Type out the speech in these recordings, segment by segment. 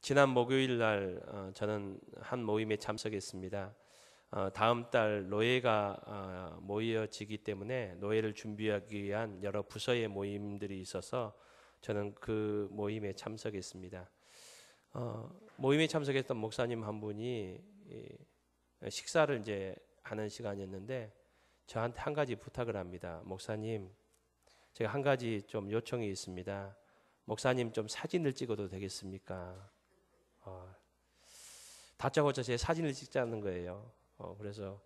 지난 목요일 날 저는 한 모임에 참석했습니다. 다음 달 노예가 모여지기 때문에 노예를 준비하기 위한 여러 부서의 모임들이 있어서 저는 그 모임에 참석했습니다. 모임에 참석했던 목사님 한 분이 식사를 이제 하는 시간이었는데 저한테 한 가지 부탁을 합니다. 목사님, 제가 한 가지 좀 요청이 있습니다. 목사님 좀 사진을 찍어도 되겠습니까? 다짜고짜 제 사진을 찍자는 거예요. 그래서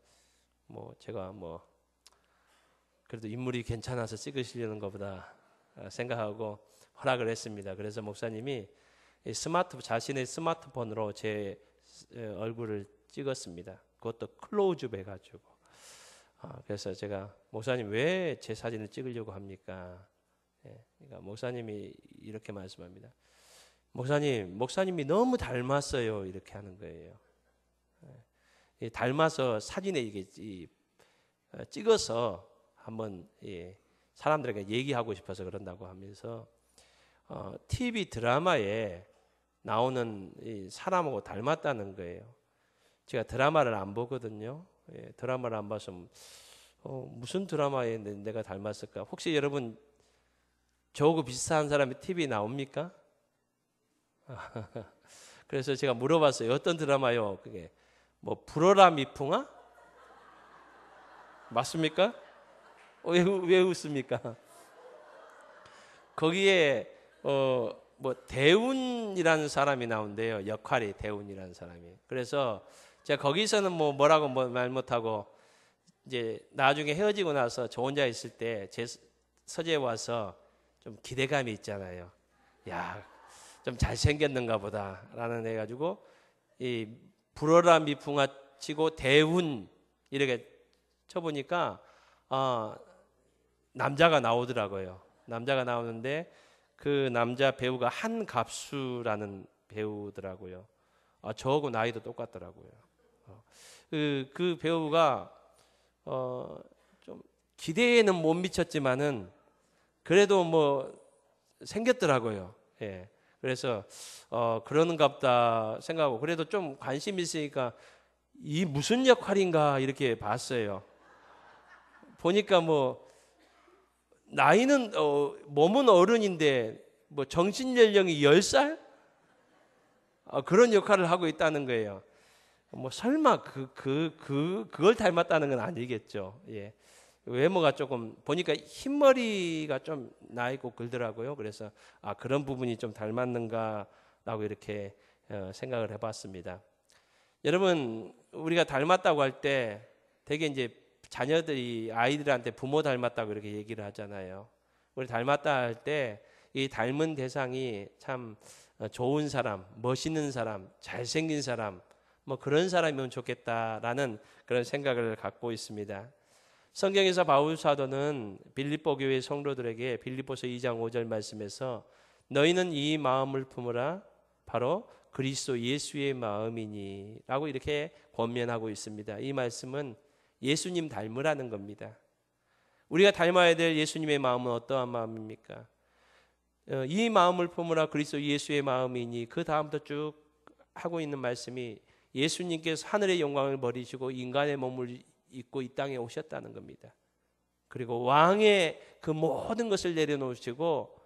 제가 그래도 인물이 괜찮아서 찍으시려는 것보다 생각하고 허락을 했습니다. 그래서 목사님이 자신의 스마트폰으로 제 얼굴을 찍었습니다. 그것도 클로즈업 해가지고. 그래서 제가 목사님 왜 제 사진을 찍으려고 합니까? 그러니까 목사님이 이렇게 말씀합니다. 목사님이 너무 닮았어요. 이렇게 하는 거예요. 닮아서 사진에 이게 찍어서 한번 사람들에게 얘기하고 싶어서 그런다고 하면서 TV 드라마에 나오는 이 사람하고 닮았다는 거예요. 제가 드라마를 안 보거든요. 드라마를 안 봐서 무슨 드라마에 내가 닮았을까? 혹시 여러분 저하고 비슷한 사람이 TV에 나옵니까? 그래서 제가 물어봤어요. 어떤 드라마요? 그게 불어라 미풍아? 맞습니까? 왜 웃습니까? 거기에 대운이라는 사람이 나온대요. 역할이 대운이라는 사람이. 그래서 제가 거기서는 뭐라고 말 못하고 이제 나중에 헤어지고 나서 저 혼자 있을 때 제 서재에 와서 좀 기대감이 있잖아요. 야, 좀 잘생겼는가 보다라는 해가지고 이 불어라 미풍아 치고 대운 이렇게 쳐보니까 남자가 나오더라고요. 남자가 나오는데 그 남자 배우가 한갑수라는 배우더라고요. 저하고 나이도 똑같더라고요. 그 배우가 좀 기대에는 못 미쳤지만은 그래도 생겼더라고요. 예. 그래서 그러는가 보다 생각하고 그래도 좀 관심 있으니까 이 무슨 역할인가 이렇게 봤어요. 보니까 나이는 몸은 어른인데 정신 연령이 10살? 그런 역할을 하고 있다는 거예요. 설마 그걸 닮았다는 건 아니겠죠. 예. 외모가 조금 보니까 흰머리가 좀 나 있고 그러더라고요. 그래서 그런 부분이 좀 닮았는가라고 이렇게 생각을 해봤습니다. 여러분, 우리가 닮았다고 할 때 되게 이제 자녀들이 아이들한테 부모 닮았다고 이렇게 얘기를 하잖아요. 우리 닮았다 할 때 이 닮은 대상이 참 좋은 사람, 멋있는 사람, 잘생긴 사람, 그런 사람이면 좋겠다라는 그런 생각을 갖고 있습니다. 성경에서 바울 사도는 빌립보 교회 성도들에게 빌립보서 2장 5절 말씀에서 너희는 이 마음을 품으라 바로 그리스도 예수의 마음이니 라고 이렇게 권면하고 있습니다. 이 말씀은 예수님 닮으라는 겁니다. 우리가 닮아야 될 예수님의 마음은 어떠한 마음입니까? 이 마음을 품으라 그리스도 예수의 마음이니 그 다음부터 쭉 하고 있는 말씀이 예수님께서 하늘의 영광을 버리시고 인간의 몸을 입고 이 땅에 오셨다는 겁니다. 그리고 왕의 그 모든 것을 내려놓으시고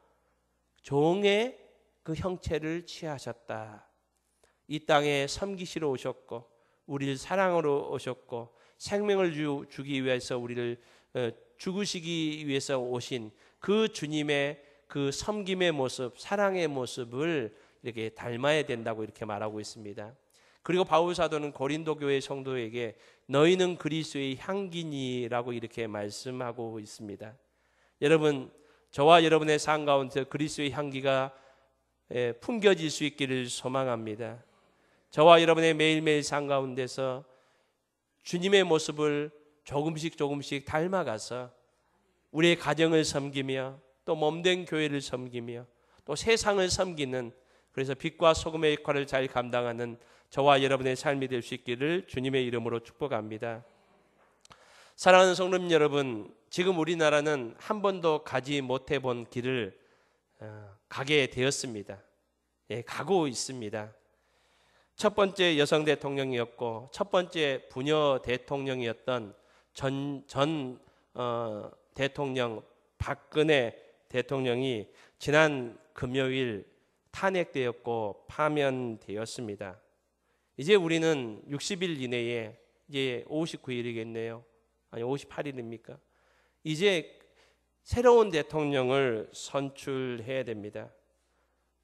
종의 그 형체를 취하셨다. 이 땅에 섬기시러 오셨고 우리를 사랑으로 오셨고 생명을 주기 위해서 우리를 죽으시기 위해서 오신 그 주님의 그 섬김의 모습, 사랑의 모습을 이렇게 닮아야 된다고 이렇게 말하고 있습니다. 그리고 바울 사도는 고린도 교회 성도에게 너희는 그리스도의 향기니라고 이렇게 말씀하고 있습니다. 여러분, 저와 여러분의 삶 가운데 그리스도의 향기가 풍겨질 수 있기를 소망합니다. 저와 여러분의 매일매일 삶 가운데서 주님의 모습을 조금씩 닮아가서 우리의 가정을 섬기며 또 몸된 교회를 섬기며 또 세상을 섬기는 그래서 빛과 소금의 역할을 잘 감당하는 저와 여러분의 삶이 될 수 있기를 주님의 이름으로 축복합니다. 사랑하는 성도님 여러분, 지금 우리나라는 한 번도 가지 못해 본 길을 가게 되었습니다. 가고 있습니다. 첫 번째 여성 대통령이었고 첫 번째 부녀 대통령이었던 전 대통령 박근혜 대통령이 지난 금요일 탄핵되었고 파면되었습니다. 이제 우리는 60일 이내에 이제 59일이겠네요. 아니 58일입니까? 이제 새로운 대통령을 선출해야 됩니다.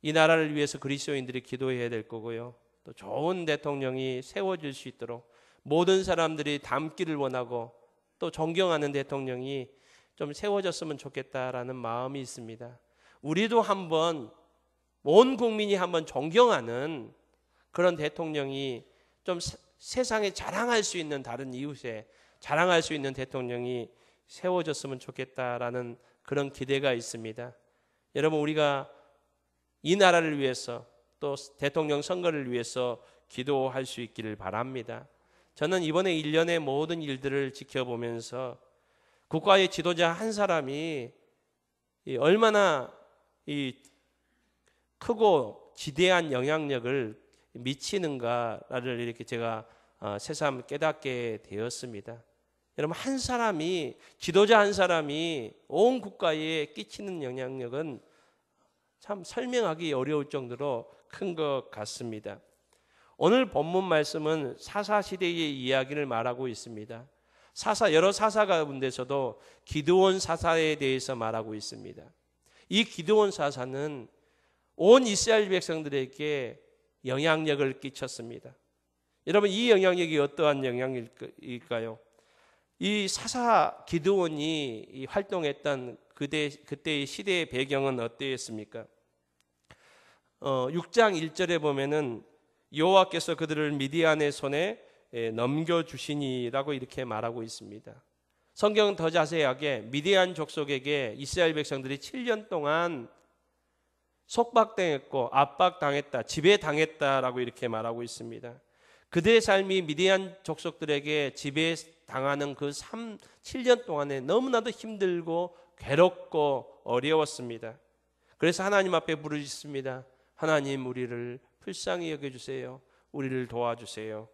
이 나라를 위해서 그리스도인들이 기도해야 될 거고요. 또 좋은 대통령이 세워질 수 있도록 모든 사람들이 닮기를 원하고 또 존경하는 대통령이 좀 세워졌으면 좋겠다라는 마음이 있습니다. 우리도 한번 온 국민이 한번 존경하는 그런 대통령이 좀 세상에 자랑할 수 있는 다른 이웃에 자랑할 수 있는 대통령이 세워졌으면 좋겠다라는 그런 기대가 있습니다. 여러분 우리가 이 나라를 위해서 또 대통령 선거를 위해서 기도할 수 있기를 바랍니다. 저는 이번에 1년의 모든 일들을 지켜보면서 국가의 지도자 한 사람이 얼마나 크고 지대한 영향력을 미치는가를 이렇게 제가 새삼 깨닫게 되었습니다. 여러분 한 사람이 지도자 한 사람이 온 국가에 끼치는 영향력은 참 설명하기 어려울 정도로 큰 것 같습니다. 오늘 본문 말씀은 사사 시대의 이야기를 말하고 있습니다. 여러 사사 가운데서도 기드온 사사에 대해서 말하고 있습니다. 이 기드온 사사는 온 이스라엘 백성들에게 영향력을 끼쳤습니다. 여러분 이 영향력이 어떠한 영향일까요? 이 사사 기드온이 활동했던 그때의 시대의 배경은 어떠했습니까? 6장 1절에 보면은 여호와께서 그들을 미디안의 손에 넘겨주시니라고 이렇게 말하고 있습니다. 성경은 더 자세하게 미디안 족속에게 이스라엘 백성들이 7년 동안 속박당했고 압박당했다, 지배당했다라고 이렇게 말하고 있습니다. 그들의 삶이 미디안 족속들에게 지배당하는 그 7년 동안에 너무나도 힘들고 괴롭고 어려웠습니다. 그래서 하나님 앞에 부르짖습니다. 하나님 우리를 불쌍히 여겨주세요. 우리를 도와주세요.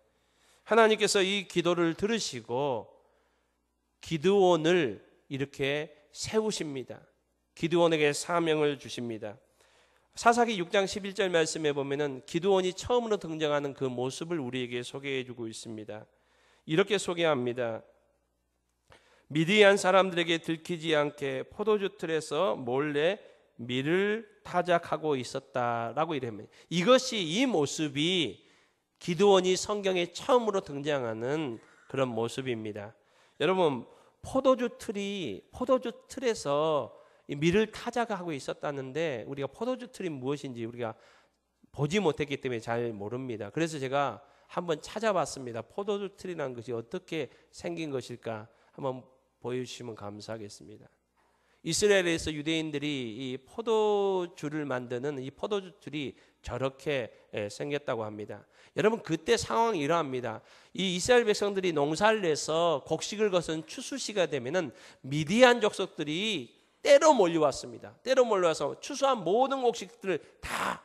하나님께서 이 기도를 들으시고 기드온을 이렇게 세우십니다. 기드온에게 사명을 주십니다. 사사기 6장 11절 말씀에 보면은 기드온이 처음으로 등장하는 그 모습을 우리에게 소개해 주고 있습니다. 이렇게 소개합니다. 미디안 사람들에게 들키지 않게 포도주 틀에서 몰래 밀을 타작하고 있었다라고 이랍니다. 이것이 이 모습이 기드온이 성경에 처음으로 등장하는 그런 모습입니다. 여러분 포도주 틀에서 밀을 타작하고 있었다는데 우리가 포도주 틀이 무엇인지 우리가 보지 못했기 때문에 잘 모릅니다. 그래서 제가 한번 찾아봤습니다. 포도주 틀이라는 것이 어떻게 생긴 것일까 한번 보여주시면 감사하겠습니다. 이스라엘에서 유대인들이 이 포도주를 만드는 이 포도주 틀이 저렇게 생겼다고 합니다. 여러분 그때 상황이 이러합니다. 이 이스라엘 백성들이 농사를 내서 곡식을 거둔 추수시가 되면은 미디안 족속들이 때로 몰려왔습니다. 때로 몰려와서 추수한 모든 곡식들을 다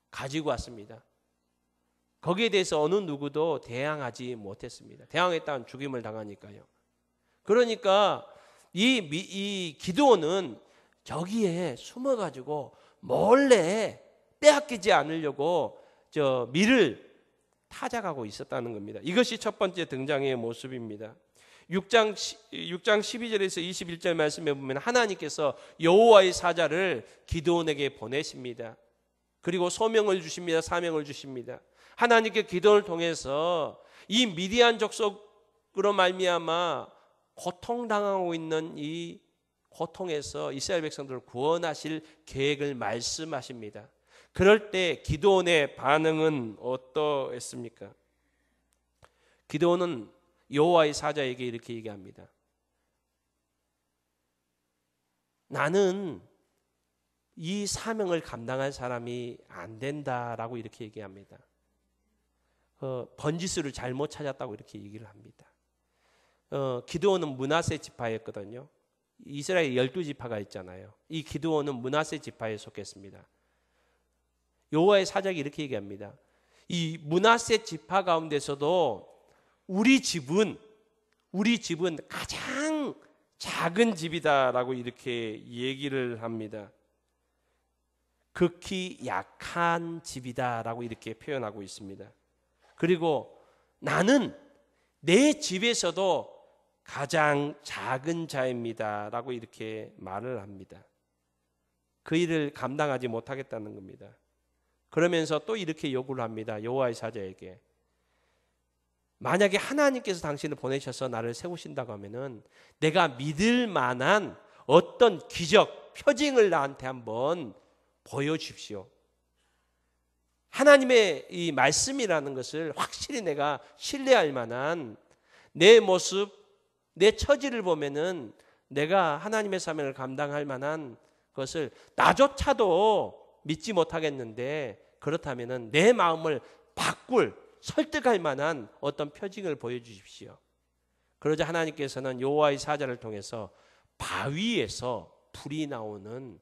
가지고 왔습니다. 거기에 대해서 어느 누구도 대항하지 못했습니다. 대항했다면 죽임을 당하니까요. 그러니까 이 기드온은 저기에 숨어가지고 몰래 빼앗기지 않으려고 밀을 타작하고 있었다는 겁니다. 이것이 첫 번째 등장의 모습입니다. 6장 12절에서 21절 말씀에 보면 하나님께서 여호와의 사자를 기드온에게 보내십니다. 그리고 소명을 주십니다. 사명을 주십니다. 하나님께 기도를 통해서 이 미디안 족속으로 말미암아 고통당하고 있는 이 고통에서 이스라엘 백성들을 구원하실 계획을 말씀하십니다. 그럴 때 기드온의 반응은 어떠했습니까? 기드온은 여호와의 사자에게 이렇게 얘기합니다. 나는 이 사명을 감당할 사람이 안 된다라고 이렇게 얘기합니다. 번지수를 잘못 찾았다고 이렇게 얘기를 합니다. 기드온은 므낫세 지파였거든요. 이스라엘 12지파가 있잖아요. 이 기드온은 므낫세 지파에 속했습니다. 여호와의 사자가 이렇게 얘기합니다. 이 므낫세 지파 가운데서도 우리 집은 가장 작은 집이다라고 이렇게 얘기를 합니다. 극히 약한 집이다라고 이렇게 표현하고 있습니다. 그리고 나는 내 집에서도 가장 작은 자입니다라고 이렇게 말을 합니다. 그 일을 감당하지 못하겠다는 겁니다. 그러면서 또 이렇게 요구를 합니다. 여호와의 사자에게. 만약에 하나님께서 당신을 보내셔서 나를 세우신다고 하면은 내가 믿을 만한 어떤 기적, 표징을 나한테 한번 보여주십시오. 하나님의 이 말씀이라는 것을 확실히 내가 신뢰할 만한 내 모습, 내 처지를 보면은 내가 하나님의 사명을 감당할 만한 것을 나조차도 믿지 못하겠는데, 그렇다면은 내 마음을 설득할 만한 어떤 표징을 보여주십시오. 그러자 하나님께서는 여호와의 사자를 통해서 바위에서 불이 나오는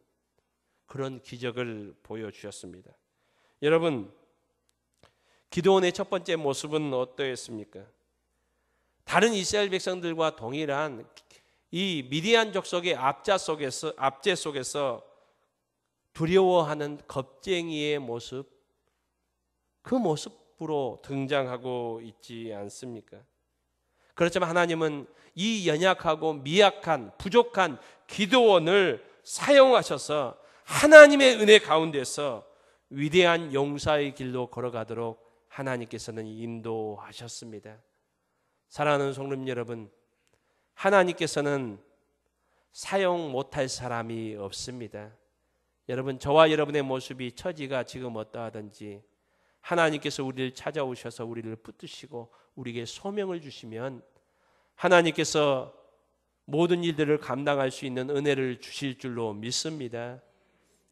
그런 기적을 보여주셨습니다. 여러분, 기드온의 첫 번째 모습은 어떠했습니까? 다른 이스라엘 백성들과 동일한 이 미디안 족속의 압제 속에서 두려워하는 겁쟁이의 모습, 그 모습으로 등장하고 있지 않습니까? 그렇지만 하나님은 이 연약하고 미약한 부족한 기드온을 사용하셔서 하나님의 은혜 가운데서 위대한 용사의 길로 걸어가도록 하나님께서는 인도하셨습니다. 사랑하는 성도님 여러분, 하나님께서는 사용 못할 사람이 없습니다. 여러분, 저와 여러분의 모습이 처지가 지금 어떠하든지 하나님께서 우리를 찾아오셔서 우리를 붙드시고 우리에게 소명을 주시면 하나님께서 모든 일들을 감당할 수 있는 은혜를 주실 줄로 믿습니다.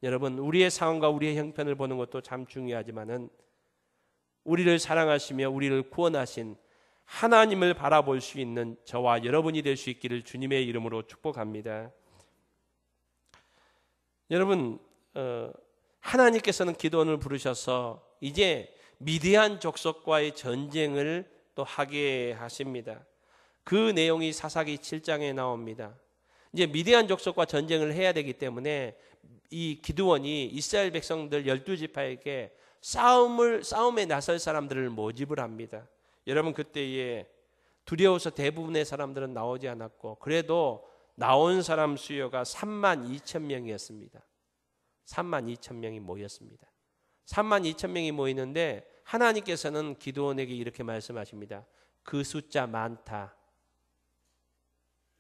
여러분, 우리의 상황과 우리의 형편을 보는 것도 참 중요하지만은 우리를 사랑하시며 우리를 구원하신 하나님을 바라볼 수 있는 저와 여러분이 될 수 있기를 주님의 이름으로 축복합니다. 여러분, 하나님께서는 기드온을 부르셔서 이제 미디안 족속과의 전쟁을 또 하게 하십니다. 그 내용이 사사기 7장에 나옵니다. 이제 미디안 족속과 전쟁을 해야 되기 때문에 이 기드온이 이스라엘 백성들 12지파에게 싸움에 나설 사람들을 모집을 합니다. 여러분, 그때에 두려워서 대부분의 사람들은 나오지 않았고 그래도 나온 사람 수요가 32,000명이었습니다. 32,000명이 모였습니다. 32,000명이 모이는데 하나님께서는 기드온에게 이렇게 말씀하십니다. 그 숫자 많다.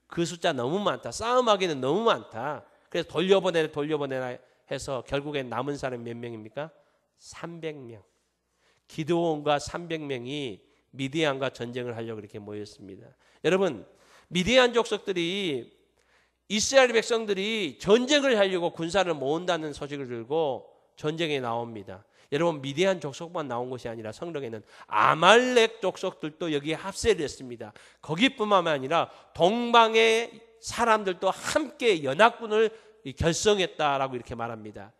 그 숫자 너무 많다. 싸움하기는 너무 많다. 그래서 돌려보내라 해서 결국엔 남은 사람이 몇 명입니까? 300명. 기드온과 300명이 미디안과 전쟁을 하려고 이렇게 모였습니다. 여러분, 미디안 족속들이 이스라엘 백성들이 전쟁을 하려고 군사를 모은다는 소식을 들고 전쟁에 나옵니다. 여러분, 미디안 족속만 나온 것이 아니라 성경에는 아말렉 족속들도 여기에 합세를 했습니다. 거기뿐만 아니라 동방의 사람들도 함께 연합군을 결성했다라고 이렇게 말합니다.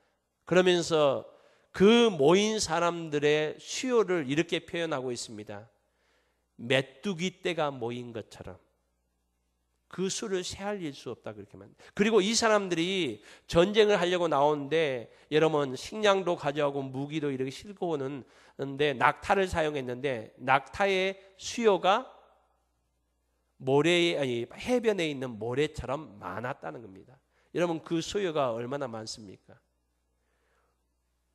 그러면서 그 모인 사람들의 수요를 이렇게 표현하고 있습니다. 메뚜기 떼가 모인 것처럼 그 수를 세알릴 수 없다 그렇게 말합니다. 그리고 이 사람들이 전쟁을 하려고 나오는데 여러분, 식량도 가져가고 무기도 이렇게 싣고 오는데 낙타를 사용했는데 낙타의 수요가 해변에 있는 모래처럼 많았다는 겁니다. 여러분, 그 수요가 얼마나 많습니까?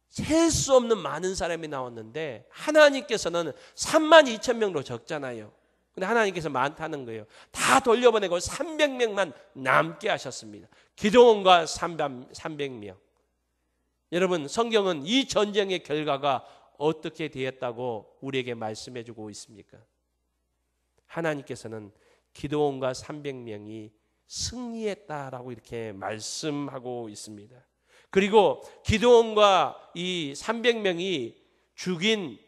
셀 수 없는 많은 사람이 나왔는데 하나님께서는 32,000명도 적잖아요. 근데 하나님께서 많다는 거예요. 다 돌려보내고 300명만 남게 하셨습니다. 기드온과 300명. 여러분, 성경은 이 전쟁의 결과가 어떻게 되었다고 우리에게 말씀해 주고 있습니까? 하나님께서는 기드온과 300명이 승리했다라고 이렇게 말씀하고 있습니다. 그리고 기드온과 이 300명이 죽인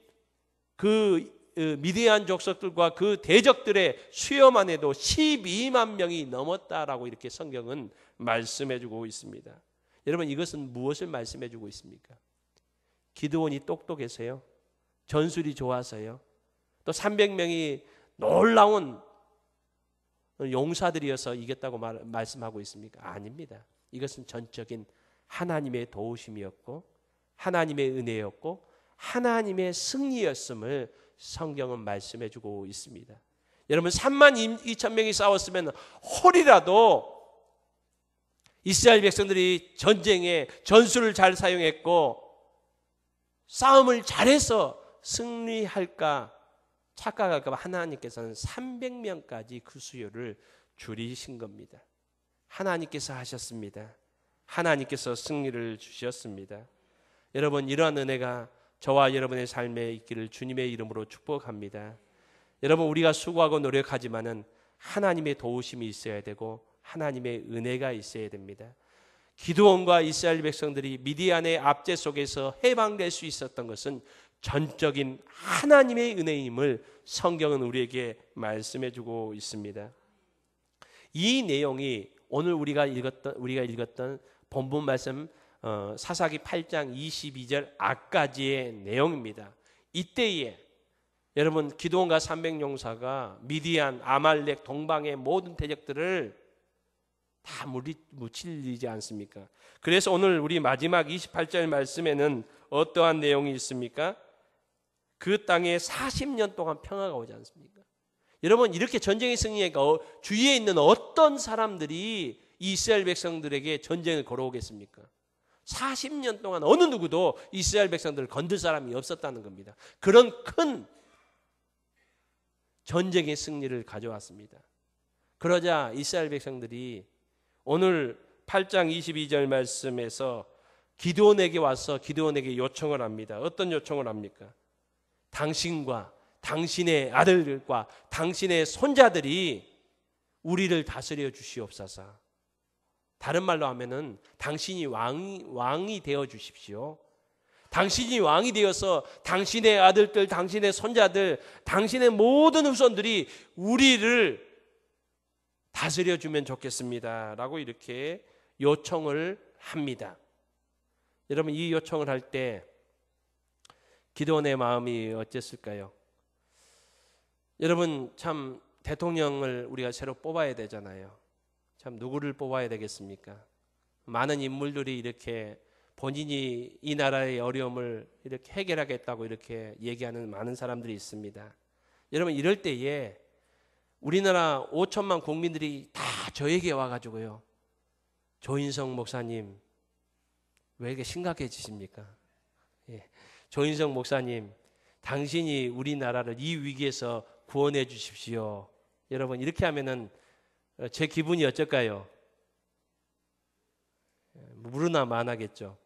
그 미디안 족속들과 그 대적들의 수요만 해도 12만 명이 넘었다라고 이렇게 성경은 말씀해 주고 있습니다. 여러분, 이것은 무엇을 말씀해 주고 있습니까? 기드온이 똑똑해서요? 전술이 좋아서요? 또 300명이 놀라운 용사들이어서 이겼다고 말씀하고 있습니까? 아닙니다. 이것은 전적인 하나님의 도우심이었고 하나님의 은혜였고 하나님의 승리였음을 성경은 말씀해 주고 있습니다. 여러분 3만 2천 명이 싸웠으면 홀이라도 이스라엘 백성들이 전쟁에 전술을 잘 사용했고 싸움을 잘해서 승리할까 착각할까 봐 하나님께서는 300명까지 그 수요를 줄이신 겁니다. 하나님께서 하셨습니다. 하나님께서 승리를 주셨습니다. 여러분 이러한 은혜가 저와 여러분의 삶에 있기를 주님의 이름으로 축복합니다. 여러분 우리가 수고하고 노력하지만은 하나님의 도우심이 있어야 되고 하나님의 은혜가 있어야 됩니다. 기드온과 이스라엘 백성들이 미디안의 압제 속에서 해방될 수 있었던 것은 전적인 하나님의 은혜임을 성경은 우리에게 말씀해 주고 있습니다. 이 내용이 오늘 우리가 읽었던 본문 말씀 사사기 8장 22절 앞까지의 내용입니다. 이때에 여러분 기드온과 300용사가 미디안, 아말렉, 동방의 모든 대적들을 다 무찔리지 않습니까? 그래서 오늘 우리 마지막 28절 말씀에는 어떠한 내용이 있습니까? 그 땅에 40년 동안 평화가 오지 않습니까? 여러분 이렇게 전쟁의 승리니까 주위에 있는 어떤 사람들이 이스라엘 백성들에게 전쟁을 걸어오겠습니까? 40년 동안 어느 누구도 이스라엘 백성들을 건들 사람이 없었다는 겁니다. 그런 큰 전쟁의 승리를 가져왔습니다. 그러자 이스라엘 백성들이 오늘 8장 22절 말씀에서 기드온에게 와서 기드온에게 요청을 합니다. 어떤 요청을 합니까? 당신과 당신의 아들들과 당신의 손자들이 우리를 다스려 주시옵소서. 다른 말로 하면은 당신이 왕이 되어 주십시오. 당신이 왕이 되어서 당신의 아들들, 당신의 손자들, 당신의 모든 후손들이 우리를 다스려 주면 좋겠습니다. 라고 이렇게 요청을 합니다. 여러분 이 요청을 할 때 기드온의 마음이 어땠을까요? 여러분 참 대통령을 우리가 새로 뽑아야 되잖아요. 참 누구를 뽑아야 되겠습니까? 많은 인물들이 이렇게 본인이 이 나라의 어려움을 이렇게 해결하겠다고 이렇게 얘기하는 많은 사람들이 있습니다. 여러분 이럴 때에 우리나라 5천만 국민들이 다 저에게 와가지고요. 조인성 목사님 왜 이렇게 심각해지십니까? 예. 조인성 목사님 당신이 우리나라를 이 위기에서 구원해 주십시오. 여러분 이렇게 하면은 제 기분이 어쩔까요? 무르나 만하겠죠.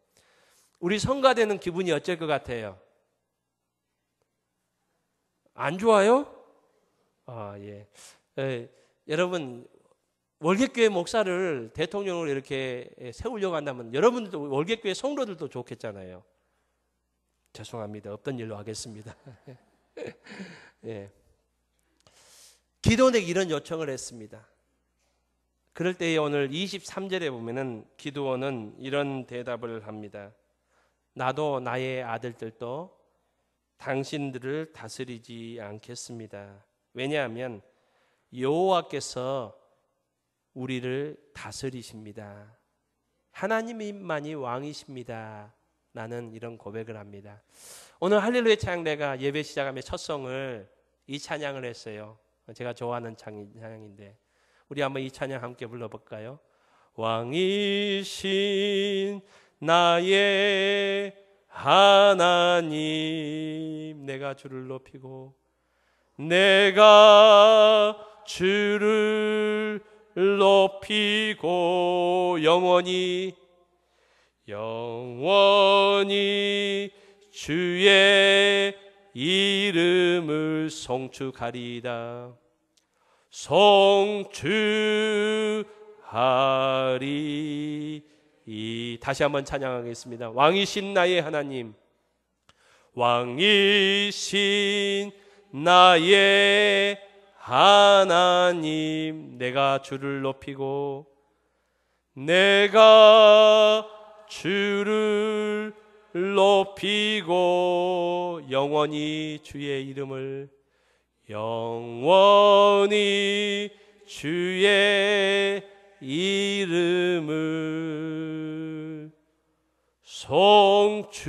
우리 성가대는 기분이 어쩔 것 같아요? 안 좋아요? 여러분 월계교회 목사를 대통령으로 이렇게 세우려고 한다면 여러분들도 월계교회 성도들도 좋겠잖아요. 죄송합니다. 없던 일로 하겠습니다. 예. 기드온에게 이런 요청을 했습니다. 그럴 때에 오늘 23절에 보면은 기드온은 이런 대답을 합니다. 나도 나의 아들들도 당신들을 다스리지 않겠습니다. 왜냐하면 여호와께서 우리를 다스리십니다. 하나님만이 왕이십니다. 나는 이런 고백을 합니다. 오늘 할렐루야 찬양대가 예배 시작하며 첫 성을 이 찬양을 했어요. 제가 좋아하는 찬양인데 우리 한번 이 찬양 함께 불러볼까요? 왕이신 나의 하나님 내가 주를 높이고 내가 주를 높이고 영원히 주의 이름을 송축하리다. 송축하리. 다시 한번 찬양하겠습니다. 왕이신 나의 하나님, 왕이신 나의 하나님, 내가 주를 높이고 내가 주를 높이고 영원히 주의 이름을 영원히 주의 이름을 송축하리이다.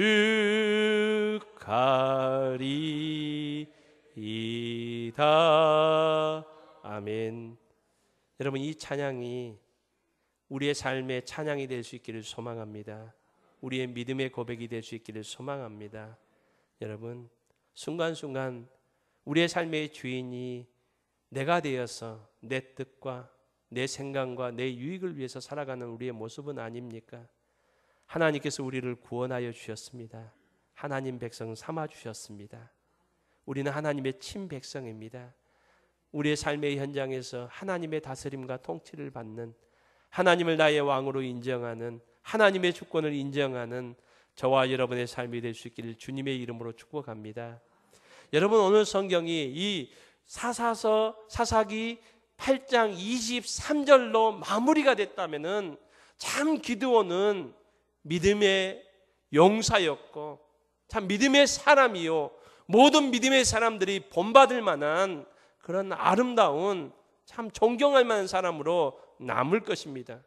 아멘. 여러분, 이 찬양이 우리의 삶의 찬양이 될 수 있기를 소망합니다. 우리의 믿음의 고백이 될 수 있기를 소망합니다. 여러분, 순간순간 우리의 삶의 주인이 내가 되어서 내 뜻과 내 생각과 내 유익을 위해서 살아가는 우리의 모습은 아닙니까? 하나님께서 우리를 구원하여 주셨습니다. 하나님 백성 삼아 주셨습니다. 우리는 하나님의 친백성입니다. 우리의 삶의 현장에서 하나님의 다스림과 통치를 받는, 하나님을 나의 왕으로 인정하는, 하나님의 주권을 인정하는 저와 여러분의 삶이 될 수 있기를 주님의 이름으로 축복합니다. 여러분, 오늘 성경이 이 사사기 8장 23절로 마무리가 됐다면은 참 기드온은 믿음의 용사였고 참 믿음의 사람이요, 모든 믿음의 사람들이 본받을 만한 그런 아름다운 참 존경할 만한 사람으로 남을 것입니다.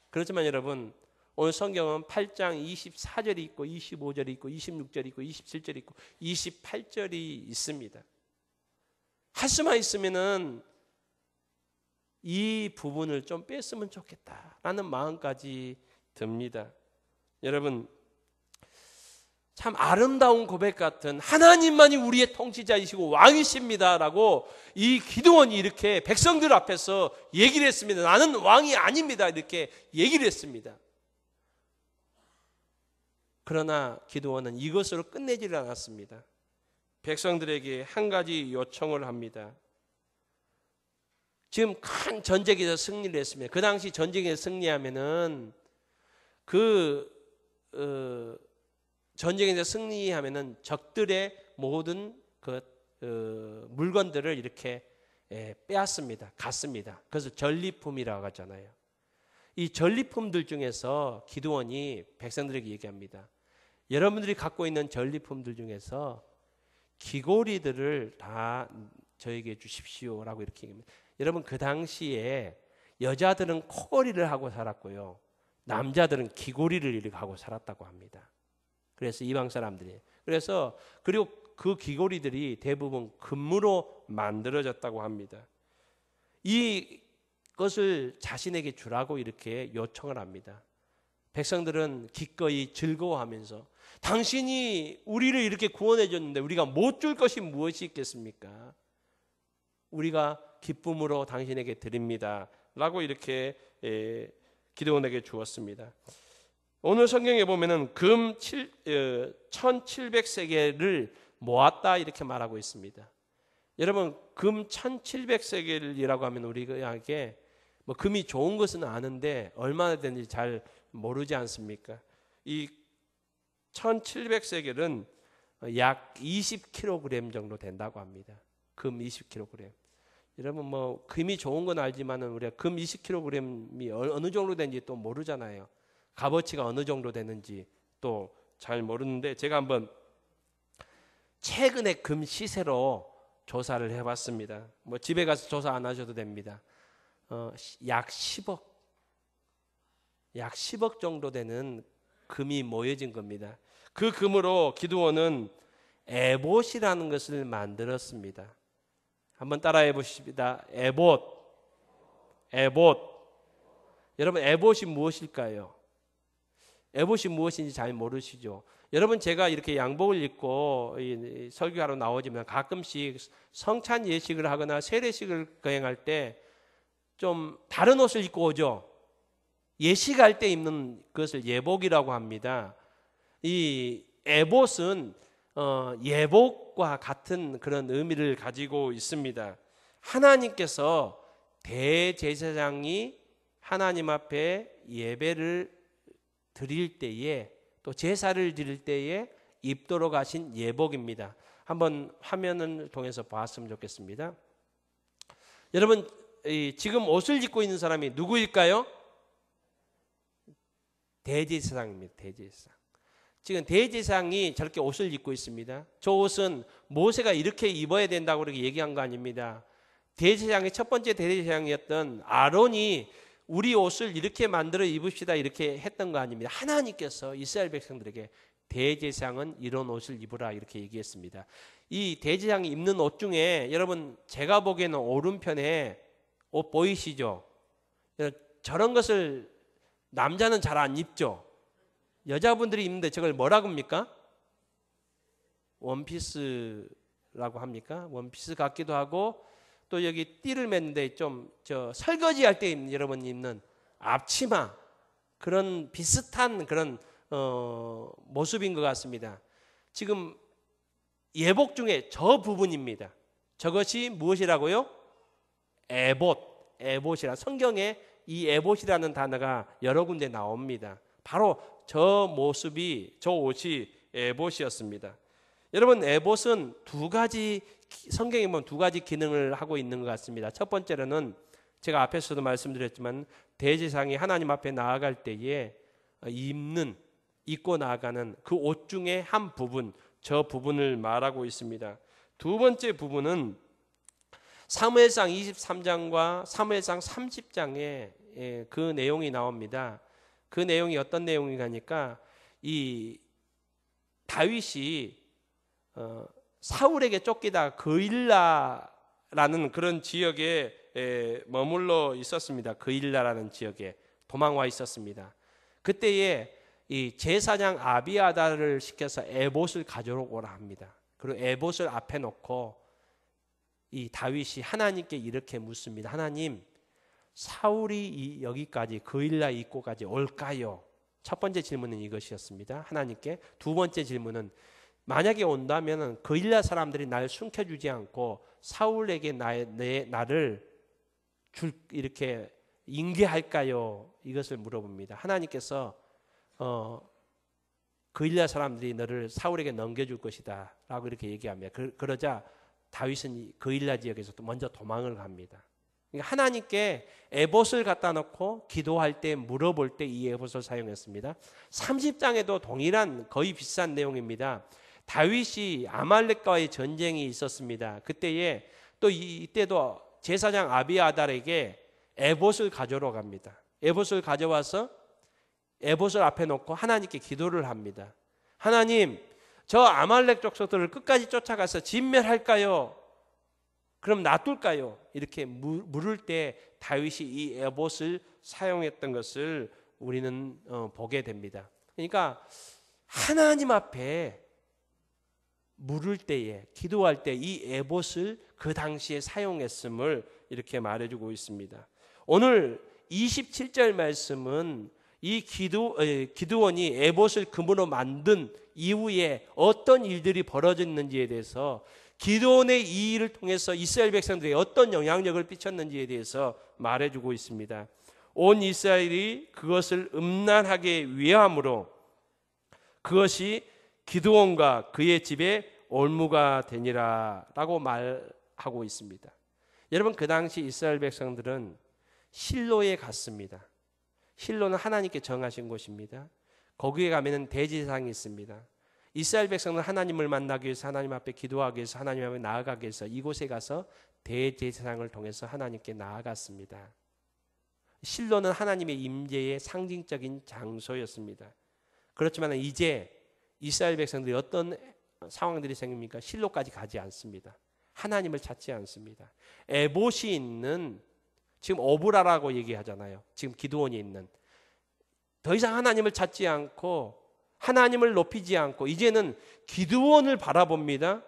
그렇지만 여러분, 오늘 성경은 8장 24절이 있고 25절이 있고 26절이 있고 27절이 있고 28절이 있습니다. 할 수만 있으면은 이 부분을 좀 뺐으면 좋겠다라는 마음까지 듭니다. 여러분, 참 아름다운 고백 같은 하나님만이 우리의 통치자이시고 왕이십니다라고 이 기드온이 이렇게 백성들 앞에서 얘기를 했습니다. 나는 왕이 아닙니다, 이렇게 얘기를 했습니다. 그러나 기드온은 이것으로 끝내지를 않았습니다. 백성들에게 한 가지 요청을 합니다. 지금 큰 전쟁에서 승리를 했습니다. 그 당시 전쟁에서 승리하면은 전쟁에서 승리하면은 적들의 모든 물건들을 이렇게 빼앗습니다. 갔습니다. 그래서 전리품이라고 하잖아요. 이 전리품들 중에서 기드온이 백성들에게 얘기합니다. 여러분들이 갖고 있는 전리품들 중에서 귀고리들을 다 저에게 주십시오라고 이렇게 얘기합니다. 여러분, 그 당시에 여자들은 코걸이를 하고 살았고요, 남자들은 귀고리를 이렇게 하고 살았다고 합니다. 그래서 이방 사람들이, 그리고 그 귀고리들이 대부분 금으로 만들어졌다고 합니다. 이것을 자신에게 주라고 이렇게 요청을 합니다. 백성들은 기꺼이 즐거워하면서, 당신이 우리를 이렇게 구원해 줬는데 우리가 못 줄 것이 무엇이 있겠습니까? 우리가 기쁨으로 당신에게 드립니다 라고 이렇게 기드온에게 주었습니다. 오늘 성경에 보면은 금 1700세겔을 모았다 이렇게 말하고 있습니다. 여러분, 금 1700세겔이라고 하면 우리에게 뭐 금이 좋은 것은 아는데 얼마나 되는지 잘 모르지 않습니까? 이 1700세겔은 약 20kg 정도 된다고 합니다. 금 20kg. 여러분, 뭐 금이 좋은 건 알지만은 우리가 금 20kg이 어느 정도 되는지 또 모르잖아요. 값어치가 어느 정도 되는지 또 잘 모르는데, 제가 한번 최근에 금 시세로 조사를 해봤습니다. 뭐 집에 가서 조사 안 하셔도 됩니다. 약 10억 정도 되는 금이 모여진 겁니다. 그 금으로 기드온은 에봇이라는 것을 만들었습니다. 한번 따라해 보십시다. 에봇. 여러분, 에봇이 무엇일까요? 에봇이 무엇인지 잘 모르시죠? 여러분, 제가 이렇게 양복을 입고 설교하러 나오지만 가끔씩 성찬 예식을 하거나 세례식을 거행할 때 좀 다른 옷을 입고 오죠. 예식할 때 입는 그것을 예복이라고 합니다. 이 에봇은 예복과 같은 그런 의미를 가지고 있습니다. 하나님께서 대제사장이 하나님 앞에 예배를 드릴 때에, 또 제사를 드릴 때에 입도록 하신 예복입니다. 한번 화면을 통해서 봤으면 좋겠습니다. 여러분, 지금 옷을 입고 있는 사람이 누구일까요? 대제사장입니다. 대제사장. 지금 대제사장이 저렇게 옷을 입고 있습니다. 저 옷은 모세가 이렇게 입어야 된다고 그렇게 얘기한 거 아닙니다. 대제사장의 첫 번째 대제사장이었던 아론이 우리 옷을 이렇게 만들어 입읍시다 이렇게 했던 거 아닙니다. 하나님께서 이스라엘 백성들에게 대제사장은 이런 옷을 입으라 이렇게 얘기했습니다. 이 대제사장이 입는 옷 중에 여러분 제가 보기에는 오른편에 옷 보이시죠? 저런 것을 남자는 잘 안 입죠. 여자분들이 입는데 저걸 뭐라고 합니까? 원피스라고 합니까? 원피스 같기도 하고 또 여기 띠를 맸는데 좀 설거지 할 때 여러분 입는 앞치마 그런 비슷한 그런 모습인 것 같습니다. 지금 예복 중에 저 부분입니다. 저것이 무엇이라고요? 에봇이라 성경에 이 에봇이라는 단어가 여러 군데 나옵니다. 바로 저 모습이 저 옷이 에봇이었습니다. 여러분 에봇은 두 가지 성경에 보면 두 가지 기능을 하고 있는 것 같습니다. 첫 번째로는 제가 앞에서도 말씀드렸지만 대제사장이 하나님 앞에 나아갈 때에 입고 나아가는 그 옷 중에 한 부분 저 부분을 말하고 있습니다. 두 번째 부분은 사무엘상 23장과 사무엘상 30장에 그 내용이 나옵니다. 그 내용이 어떤 내용이냐니까 이 다윗이 사울에게 쫓기다 그일라라는 그런 지역에 머물러 있었습니다. 그일라라는 지역에 도망와 있었습니다. 그때에 이 제사장 아비아다를 시켜서 에봇을 가져오라 합니다. 그리고 에봇을 앞에 놓고 이 다윗이 하나님께 이렇게 묻습니다. 하나님, 사울이 여기까지 그일라 입고까지 올까요? 첫 번째 질문은 이것이었습니다. 하나님께. 두 번째 질문은 만약에 온다면 그일라 사람들이 날 숨겨주지 않고 사울에게 나를 이렇게 인계할까요? 이것을 물어봅니다. 하나님께서 그일라 사람들이 너를 사울에게 넘겨줄 것이다 라고 이렇게 얘기합니다. 그러자 다윗은 그일라 지역에서 먼저 도망을 갑니다. 그러니까 하나님께 에봇을 갖다 놓고 기도할 때 물어볼 때 이 에봇을 사용했습니다. 30장에도 동일한 거의 비슷한 내용입니다. 다윗이 아말렉과의 전쟁이 있었습니다. 그때에 또 이때도 제사장 아비아달에게 에봇을 가져오러 갑니다. 에봇을 가져와서 에봇을 앞에 놓고 하나님께 기도를 합니다. 하나님, 저 아말렉 족속들을 끝까지 쫓아가서 진멸할까요? 그럼 놔둘까요? 이렇게 물을 때 다윗이 이 에봇을 사용했던 것을 우리는 보게 됩니다. 그러니까 하나님 앞에 물을 때에 기도할 때 이 에봇을 그 당시에 사용했음을 이렇게 말해주고 있습니다. 오늘 27절 말씀은 이 기드온이 에봇을 금으로 만든 이후에 어떤 일들이 벌어졌는지에 대해서 기드온의 이 일을 통해서 이스라엘 백성들이 어떤 영향력을 끼쳤는지에 대해서 말해주고 있습니다. 온 이스라엘이 그것을 음란하게 위함으로 그것이 기드온과 그의 집에 올무가 되니라 라고 말하고 있습니다. 여러분 그 당시 이스라엘 백성들은 실로에 갔습니다. 실로는 하나님께 정하신 곳입니다. 거기에 가면은 대제사장이 있습니다. 이스라엘 백성은 하나님을 만나기 위해서 하나님 앞에 기도하기 위해서 하나님 앞에 나아가기 위해서 이곳에 가서 대제사장을 통해서 하나님께 나아갔습니다. 실로는 하나님의 임재의 상징적인 장소였습니다. 그렇지만 이제 이스라엘 백성들이 어떤 상황들이 생깁니까? 실로까지 가지 않습니다. 하나님을 찾지 않습니다. 에봇이 있는 지금 오브라라고 얘기하잖아요. 지금 기드온이 있는 더 이상 하나님을 찾지 않고 하나님을 높이지 않고 이제는 기드온을 바라봅니다.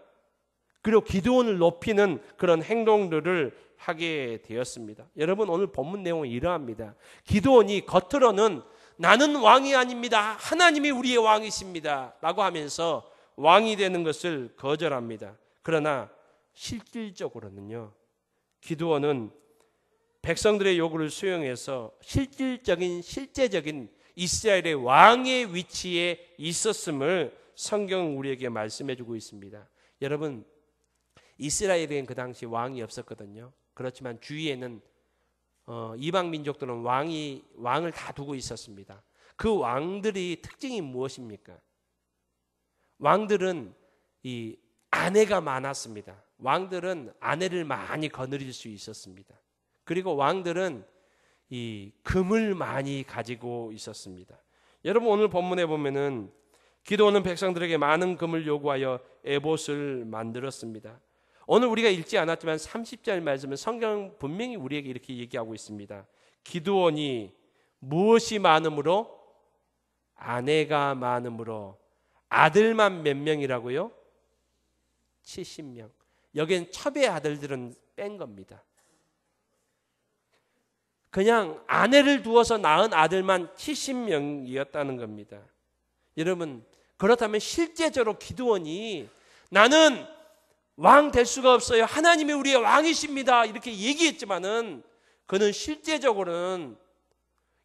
그리고 기드온을 높이는 그런 행동들을 하게 되었습니다. 여러분 오늘 본문 내용은 이러합니다. 기드온이 겉으로는 나는 왕이 아닙니다. 하나님이 우리의 왕이십니다. 라고 하면서 왕이 되는 것을 거절합니다. 그러나 실질적으로는요. 기드온은 백성들의 요구를 수용해서 실제적인 이스라엘의 왕의 위치에 있었음을 성경은 우리에게 말씀해 주고 있습니다. 여러분 이스라엘에는 그 당시 왕이 없었거든요. 그렇지만 주위에는 이방 민족들은 왕을 다 두고 있었습니다. 그 왕들이 특징이 무엇입니까? 왕들은 이 아내가 많았습니다. 왕들은 아내를 많이 거느릴 수 있었습니다. 그리고 왕들은 이 금을 많이 가지고 있었습니다. 여러분 오늘 본문에 보면은 기드온은 백성들에게 많은 금을 요구하여 에봇을 만들었습니다. 오늘 우리가 읽지 않았지만 30절 말씀은 성경 분명히 우리에게 이렇게 얘기하고 있습니다. 기드온이 무엇이 많음으로? 아내가 많음으로. 아들만 몇 명이라고요? 70명. 여기엔 첩의 아들들은 뺀 겁니다. 그냥 아내를 두어서 낳은 아들만 70명이었다는 겁니다. 여러분, 그렇다면 실제적으로 기드온이 나는 왕 될 수가 없어요. 하나님이 우리의 왕이십니다. 이렇게 얘기했지만은 그는 실제적으로는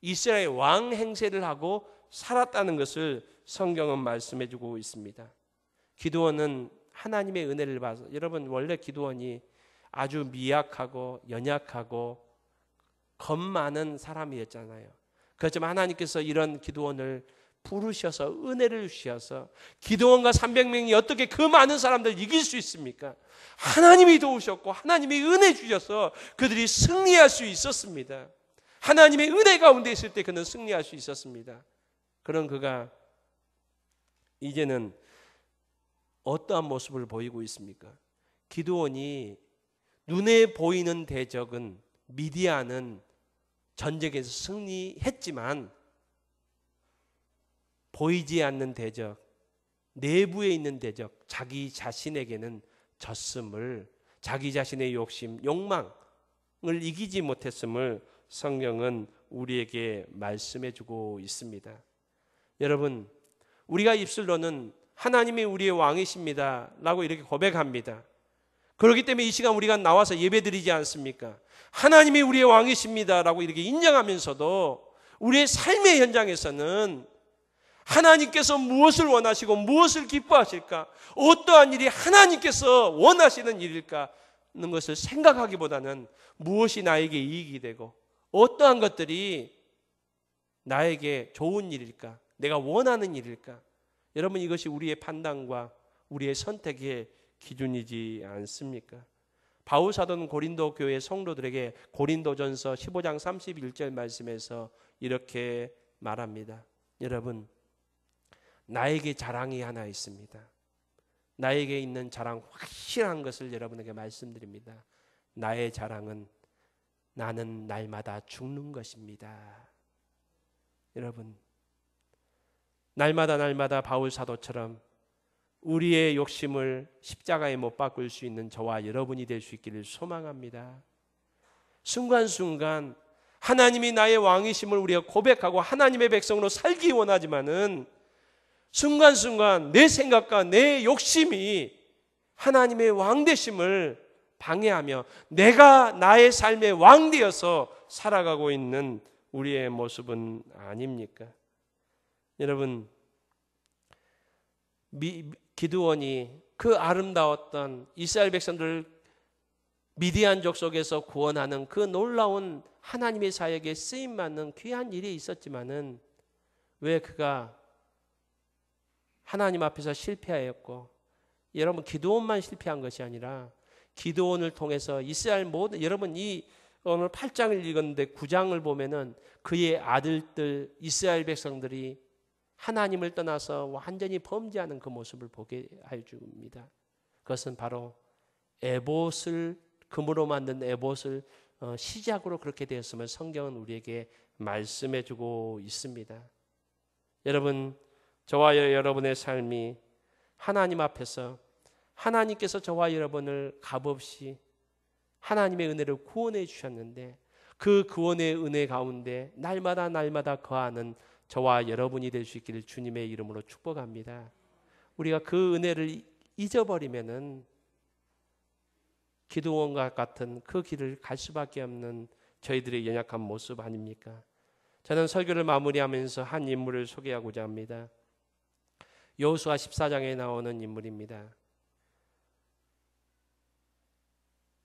이스라엘 왕 행세를 하고 살았다는 것을 성경은 말씀해 주고 있습니다. 기드온은 하나님의 은혜를 받아서, 여러분 원래 기드온이 아주 미약하고 연약하고 겁 많은 사람이었잖아요. 그렇지만 하나님께서 이런 기드온을 부르셔서 은혜를 주셔서 기드온과 300명이 어떻게 그 많은 사람들 이길 수 있습니까? 하나님이 도우셨고 하나님이 은혜 주셔서 그들이 승리할 수 있었습니다. 하나님의 은혜 가운데 있을 때 그는 승리할 수 있었습니다. 그런 그가 이제는 어떠한 모습을 보이고 있습니까? 기드온이 눈에 보이는 대적은 미디안은 전쟁에서 승리했지만 보이지 않는 대적, 내부에 있는 대적, 자기 자신에게는 졌음을, 자기 자신의 욕심, 욕망을 이기지 못했음을 성경은 우리에게 말씀해 주고 있습니다. 여러분, 우리가 입술로는 하나님이 우리의 왕이십니다 라고 이렇게 고백합니다. 그렇기 때문에 이 시간 우리가 나와서 예배드리지 않습니까? 하나님이 우리의 왕이십니다 라고 이렇게 인정하면서도 우리의 삶의 현장에서는 하나님께서 무엇을 원하시고 무엇을 기뻐하실까? 어떠한 일이 하나님께서 원하시는 일일까? 는 것을 생각하기보다는 무엇이 나에게 이익이 되고 어떠한 것들이 나에게 좋은 일일까? 내가 원하는 일일까? 여러분, 이것이 우리의 판단과 우리의 선택의 기준이지 않습니까? 바울 사도는 고린도 교회 성도들에게 고린도전서 15장 31절 말씀에서 이렇게 말합니다. 여러분, 나에게 자랑이 하나 있습니다. 나에게 있는 자랑 확실한 것을 여러분에게 말씀드립니다. 나의 자랑은 나는 날마다 죽는 것입니다. 여러분, 날마다 바울 사도처럼 우리의 욕심을 십자가에 못 박을 수 있는 저와 여러분이 될 수 있기를 소망합니다. 순간순간 하나님이 나의 왕이심을 우리가 고백하고 하나님의 백성으로 살기 원하지만은 순간순간 내 생각과 내 욕심이 하나님의 왕 되심을 방해하며 내가 나의 삶의 왕 되어서 살아가고 있는 우리의 모습은 아닙니까? 여러분, 기드온이 그 아름다웠던 이스라엘 백성들을 미디안 족속에서 구원하는 그 놀라운 하나님의 사역에 쓰임받는 귀한 일이 있었지만은 왜 그가 하나님 앞에서 실패하였고, 여러분 기드온만 실패한 것이 아니라 기드온을 통해서 이스라엘 모든, 여러분 이 오늘 8장을 읽었는데 9장을 보면은 그의 아들들 이스라엘 백성들이 하나님을 떠나서 완전히 범죄하는 그 모습을 보게 해줍니다. 그것은 바로 에봇을, 금으로 만든 에봇을 시작으로 그렇게 되었음을 성경은 우리에게 말씀해주고 있습니다. 여러분, 저와 여러분의 삶이 하나님 앞에서 하나님께서 저와 여러분을 값없이 하나님의 은혜를 구원해 주셨는데 그 구원의 은혜 가운데 날마다 거하는 저와 여러분이 될 수 있기를 주님의 이름으로 축복합니다. 우리가 그 은혜를 잊어버리면은 기드온과 같은 그 길을 갈 수밖에 없는 저희들의 연약한 모습 아닙니까? 저는 설교를 마무리하면서 한 인물을 소개하고자 합니다. 여호수아 14장에 나오는 인물입니다.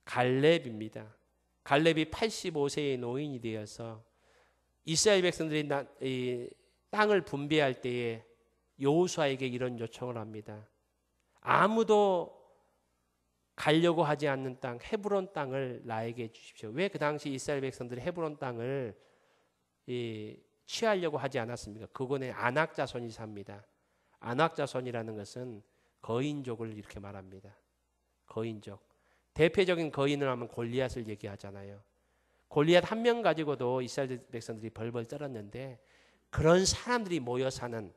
갈렙입니다. 갈렙이 85세의 노인이 되어서 이스라엘 백성들이 이 땅을 분배할 때에 여호수아에게 이런 요청을 합니다. 아무도 가려고 하지 않는 땅, 헤브론 땅을 나에게 주십시오. 왜 그 당시 이스라엘 백성들이 헤브론 땅을 취하려고 하지 않았습니까? 그곳에 아낙 자손이 삽니다. 아낙 자손이라는 것은 거인족을 이렇게 말합니다. 거인족. 대표적인 거인을 하면 골리앗을 얘기하잖아요. 골리앗 한 명 가지고도 이스라엘 백성들이 벌벌 떨었는데 그런 사람들이 모여 사는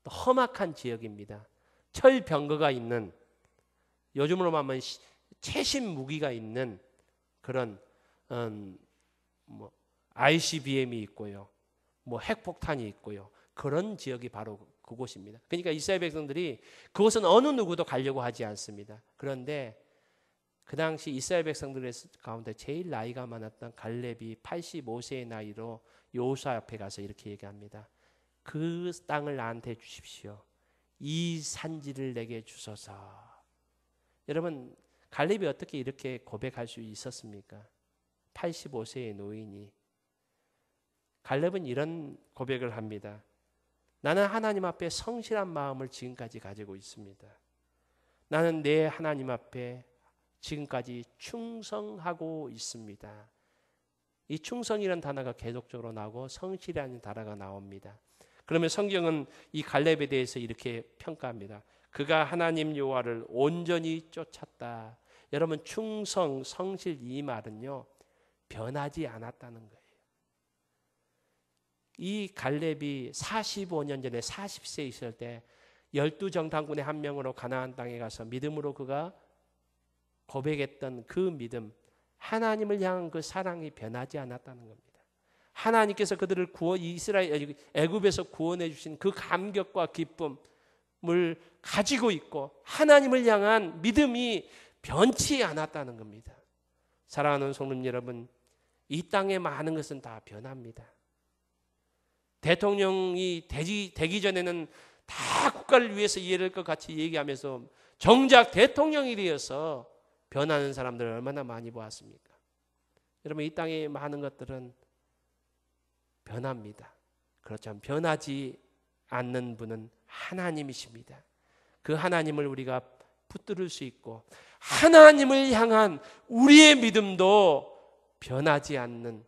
험악한 지역입니다. 철병거가 있는, 요즘으로 말하면 최신 무기가 있는 그런 ICBM이 있고요, 핵폭탄이 있고요. 그런 지역이 바로 그곳입니다. 그러니까 이스라엘 백성들이 그곳은 어느 누구도 가려고 하지 않습니다. 그런데 그 당시 이스라엘 백성들 가운데 제일 나이가 많았던 갈렙이 85세의 나이로 여호수아 앞에 가서 이렇게 얘기합니다. 그 땅을 나한테 주십시오. 이 산지를 내게 주소서. 여러분, 갈렙이 어떻게 이렇게 고백할 수 있었습니까? 85세의 노인이. 갈렙은 이런 고백을 합니다. 나는 하나님 앞에 성실한 마음을 지금까지 가지고 있습니다. 나는 내 하나님 앞에 지금까지 충성하고 있습니다. 이 충성이라는 단어가 계속적으로 나오고 성실이라는 단어가 나옵니다. 그러면 성경은 이 갈렙에 대해서 이렇게 평가합니다. 그가 하나님 여호와를 온전히 쫓았다. 여러분, 충성, 성실 이 말은요, 변하지 않았다는 거예요. 이 갈렙이 45년 전에 40세 있을 때 12정탐꾼의 한 명으로 가나안 땅에 가서 믿음으로 그가 고백했던 그 믿음, 하나님을 향한 그 사랑이 변하지 않았다는 겁니다. 하나님께서 그들을 애굽에서 구원해 주신 그 감격과 기쁨을 가지고 있고 하나님을 향한 믿음이 변치 않았다는 겁니다. 사랑하는 성도님 여러분, 이 땅에 많은 것은 다 변합니다. 대통령이 되기 전에는 다 국가를 위해서 일할 것 같이 얘기하면서 정작 대통령이 되어서 변하는 사람들을 얼마나 많이 보았습니까? 여러분, 이 땅에 많은 것들은 변합니다. 그렇지만 변하지 않는 분은 하나님이십니다. 그 하나님을 우리가 붙들을 수 있고 하나님을 향한 우리의 믿음도 변하지 않는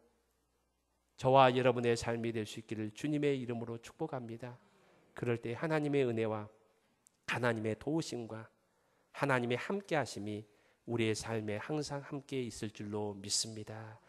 저와 여러분의 삶이 될 수 있기를 주님의 이름으로 축복합니다. 그럴 때 하나님의 은혜와 하나님의 도우심과 하나님의 함께 하심이 우리의 삶에 항상 함께 있을 줄로 믿습니다.